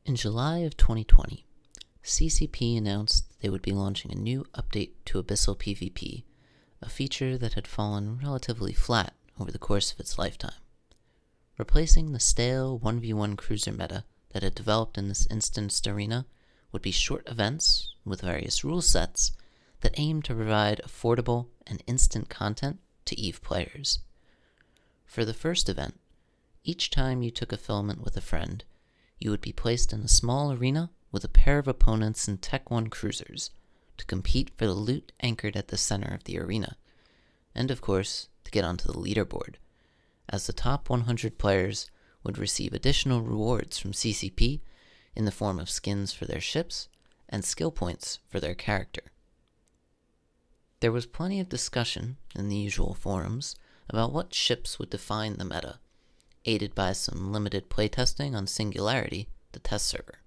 In July of 2020, CCP announced they would be launching a new update to Abyssal PvP, a feature that had fallen relatively flat over the course of its lifetime. Replacing the stale 1v1 cruiser meta that had developed in this instanced arena would be short events with various rule sets that aim to provide affordable and instant content to EVE players. For the first event, each time you took a filament with a friend, you would be placed in a small arena with a pair of opponents in Tech 1 cruisers to compete for the loot anchored at the center of the arena, and of course, to get onto the leaderboard, as the top 100 players would receive additional rewards from CCP in the form of skins for their ships and skill points for their character. There was plenty of discussion in the usual forums about what ships would define the meta, aided by some limited playtesting on Singularity, the test server.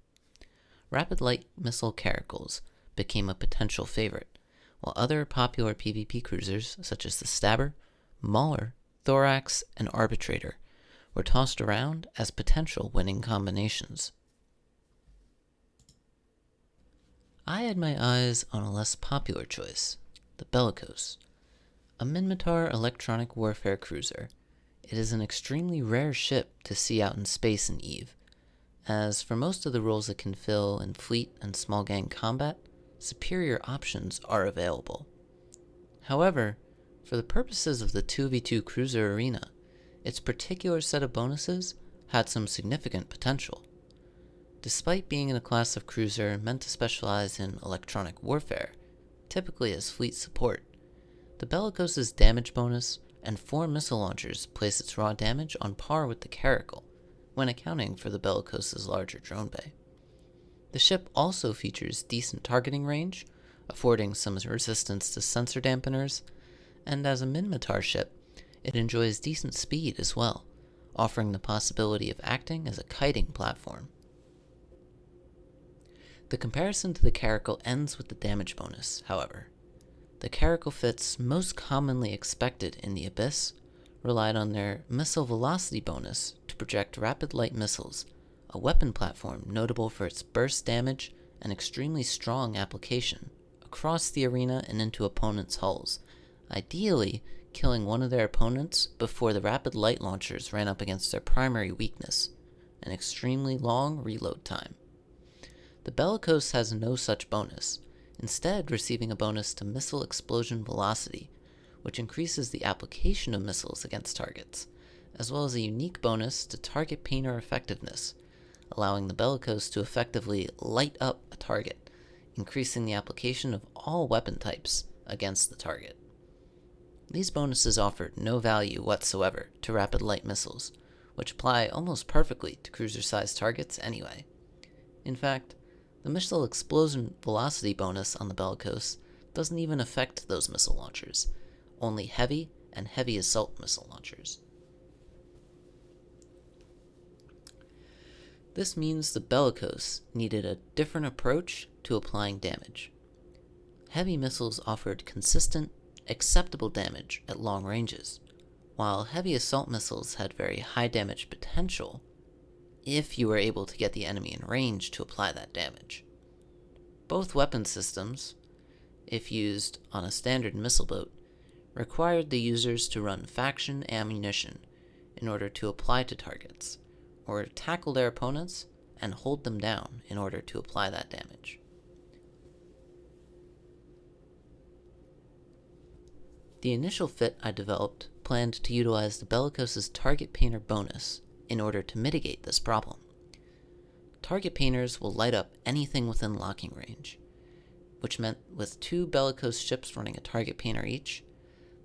Rapid light missile caracals became a potential favorite, while other popular PvP cruisers such as the Stabber, Mauler, Thorax, and Arbitrator were tossed around as potential winning combinations. I had my eyes on a less popular choice, the Bellicose, a Minmatar electronic warfare cruiser. It is an extremely rare ship to see out in space in EVE, as for most of the roles it can fill in fleet and small gang combat, superior options are available. However, for the purposes of the 2v2 cruiser arena, its particular set of bonuses had some significant potential. Despite being in a class of cruiser meant to specialize in electronic warfare, typically as fleet support, the Bellicose's damage bonus and 4 missile launchers place its raw damage on par with the Caracal, when accounting for the Bellicose's larger drone bay. The ship also features decent targeting range, affording some resistance to sensor dampeners, and as a Minmatar ship, it enjoys decent speed as well, offering the possibility of acting as a kiting platform. The comparison to the Caracal ends with the damage bonus, however. The Caracal fits most commonly expected in the Abyss relied on their missile velocity bonus to project rapid light missiles, a weapon platform notable for its burst damage and extremely strong application across the arena and into opponents' hulls, ideally killing one of their opponents before the rapid light launchers ran up against their primary weakness, an extremely long reload time. The Bellicose has no such bonus, instead receiving a bonus to missile explosion velocity, which increases the application of missiles against targets, as well as a unique bonus to target painter effectiveness, allowing the Bellicose to effectively light up a target, increasing the application of all weapon types against the target. These bonuses offer no value whatsoever to rapid light missiles, which apply almost perfectly to cruiser-sized targets anyway. In fact, the missile explosion velocity bonus on the Bellicose doesn't even affect those missile launchers, only heavy and heavy assault missile launchers. This means the Bellicose needed a different approach to applying damage. Heavy missiles offered consistent, acceptable damage at long ranges, while heavy assault missiles had very high damage potential if you were able to get the enemy in range to apply that damage. Both weapon systems, if used on a standard missile boat, required the users to run faction ammunition in order to apply to targets, or tackle their opponents and hold them down in order to apply that damage. The initial fit I developed planned to utilize the Bellicose's target painter bonus in order to mitigate this problem. Target painters will light up anything within locking range, which meant with 2 Bellicose ships running a target painter each,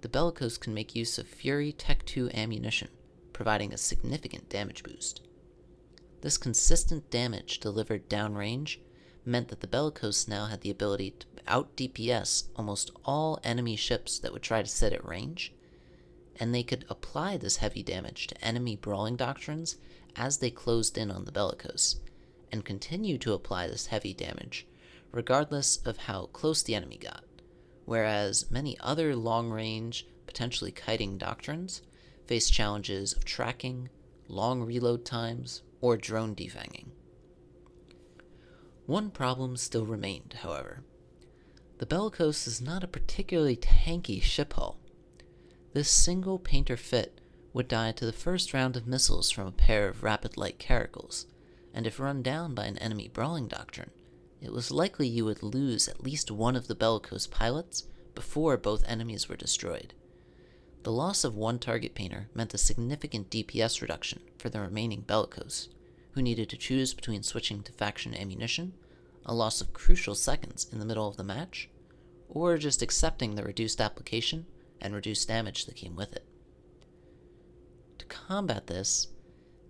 the Bellicose can make use of Fury Tech 2 ammunition, providing a significant damage boost. This consistent damage delivered downrange meant that the Bellicose now had the ability to out-DPS almost all enemy ships that would try to sit at range, and they could apply this heavy damage to enemy brawling doctrines as they closed in on the Bellicose, and continue to apply this heavy damage regardless of how close the enemy got, whereas many other long-range, potentially kiting doctrines face challenges of tracking, long reload times, or drone defanging. One problem still remained, however. The Bellicose is not a particularly tanky ship hull. This single painter fit would die to the first round of missiles from a pair of rapid light caracals, and if run down by an enemy brawling doctrine, it was likely you would lose at least one of the Bellicose pilots before both enemies were destroyed. The loss of one target painter meant a significant DPS reduction for the remaining Bellicose, who needed to choose between switching to faction ammunition, a loss of crucial seconds in the middle of the match, or just accepting the reduced application and reduced damage that came with it. To combat this,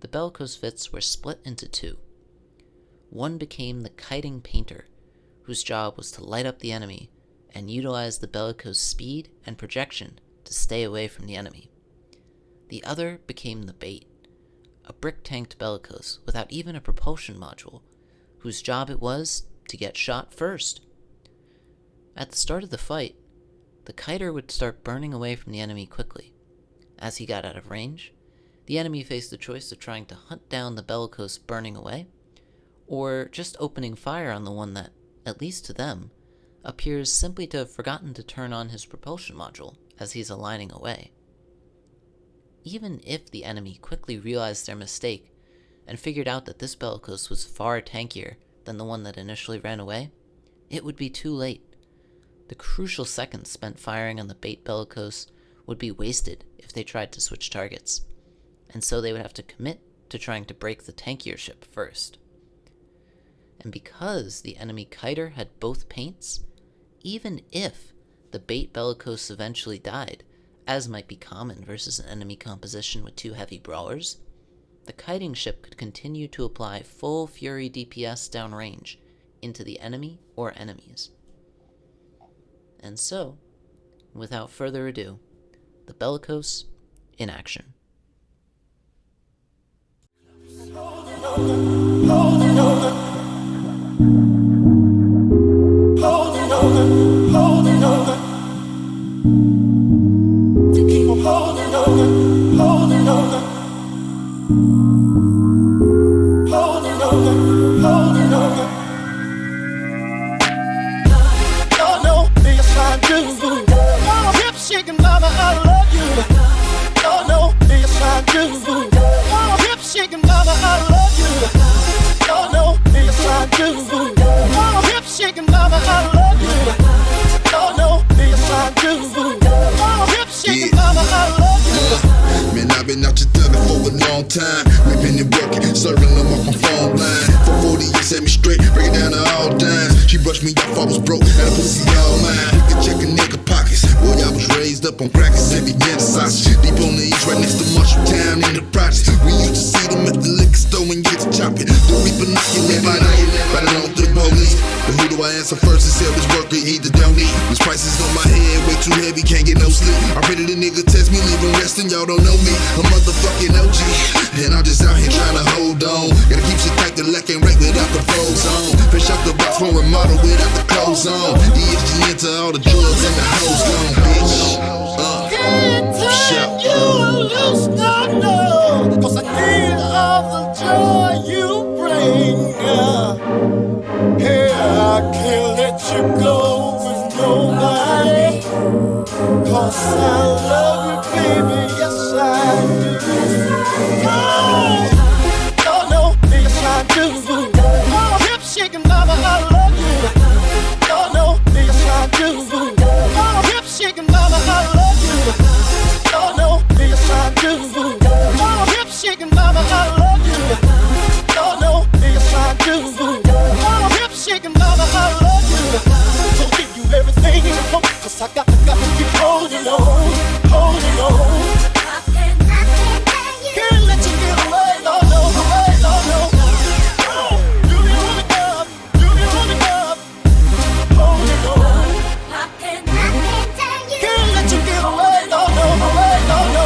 the Bellicose fits were split into two. One became the Kiting Painter, whose job was to light up the enemy and utilize the Bellicose speed and projection to stay away from the enemy. The other became the Bait, a brick-tanked Bellicose without even a propulsion module, whose job it was to get shot first. At the start of the fight, the Kiter would start burning away from the enemy quickly. As he got out of range, the enemy faced the choice of trying to hunt down the Bellicose burning away, or just opening fire on the one that, at least to them, appears simply to have forgotten to turn on his propulsion module as he's aligning away. Even if the enemy quickly realized their mistake and figured out that this Bellicose was far tankier than the one that initially ran away, it would be too late. The crucial seconds spent firing on the Bait Bellicose would be wasted if they tried to switch targets, and so they would have to commit to trying to break the tankier ship first. And because the enemy Kiter had both paints, even if the Bait Bellicose eventually died, as might be common versus an enemy composition with two heavy brawlers, the Kiting ship could continue to apply full Fury DPS downrange into the enemy or enemies. And so, without further ado, the Bellicose in action. Man, I've been out here thugging for a long time. We've been working, serving them off my phone line. For 40 years, set me straight, break it down to all dimes. She brushed me off, I was broke, and a pussy all mine. We could check a nigga pockets. Boy, I was raised up on crackers and began to sausage. Deep on the east, right next to Marshall Town in the projects. We used to see them at the liquor store when you get to chopping. The Reaper knocking every night, riding on through the police. But who do I answer first and sell this worker? He the don't eat. This prices on my head, way too heavy, can't get no sleep. I pray that a nigga test me, leave him resting, y'all don't know me. A motherfucking OG, and I'm just out here trying to hold on. Gotta keep shit tight, the lack and right without the pros on. Fresh out the box for a model without the clothes on. ESG into all the drugs and the hoes gone, bitch. Shout. You loose, no, 'cause I need all the joy you bring. Hey, I can't let you go with nobody, 'cause I love you, baby, yes I do. Oh, no, yes I do. Oh, hip shaking, mama, I love you. Oh, no, yes I do. Oh, hip shaking, mama, I love you. Oh, no, yes I do. Oh, hip shaking, mama, I love you. Oh, no, yes I do. Oh, hip shaking, mama, I love you. I'll give you everything you want, 'cause I got to keep holding on, holding on. Can't let you get away, no, no, away, no, no. Do me on it up, do me on it up, holding on. Can't let you get away, no, no, away, no, no.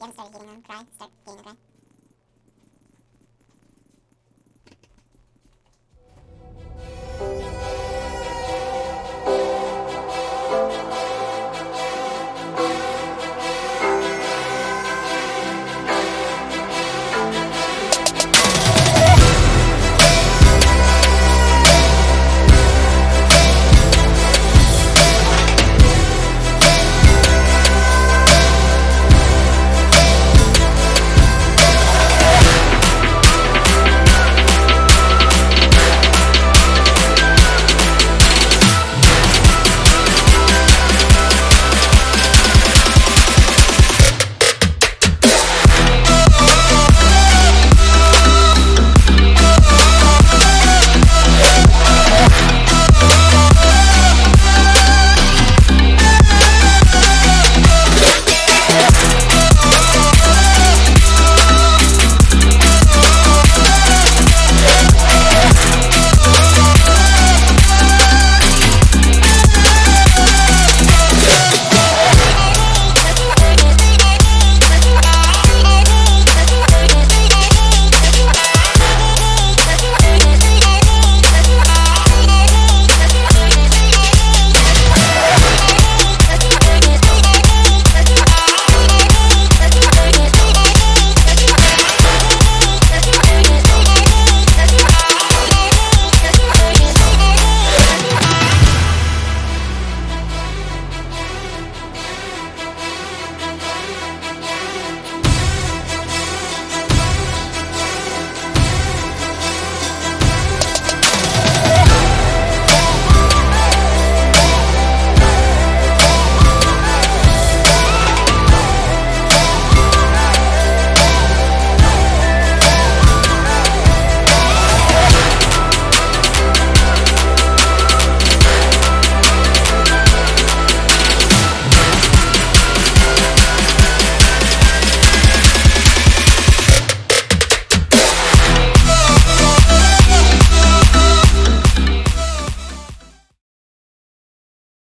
haven't started heating on cry, start heating on cry.